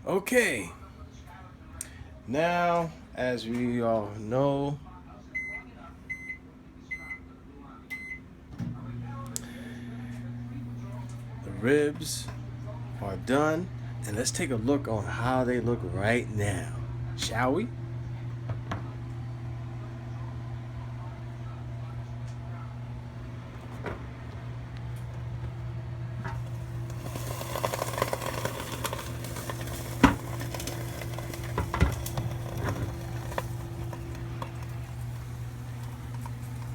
Okay, now as we all know, the ribs are done, and let's take a look on how they look right now, shall we?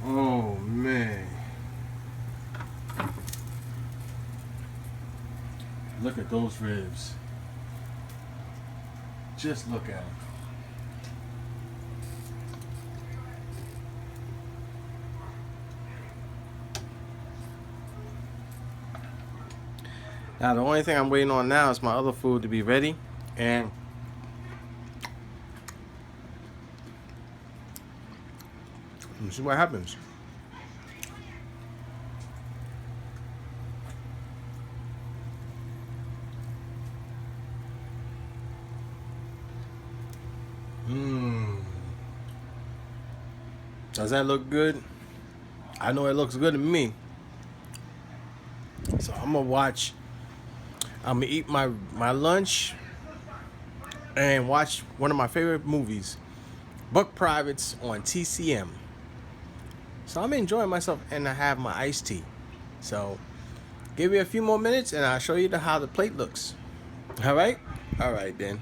Oh man, look at those ribs. Just look at them. Now the only thing I'm waiting on now is my other food to be ready, and let's see what happens. Mmm. Does that look good? I know it looks good to me. So I'm gonna watch. I'm gonna eat my lunch and watch one of my favorite movies, Buck Privates on TCM. So I'm enjoying myself and I have my iced tea. So give me a few more minutes and I'll show you how the plate looks. All right then.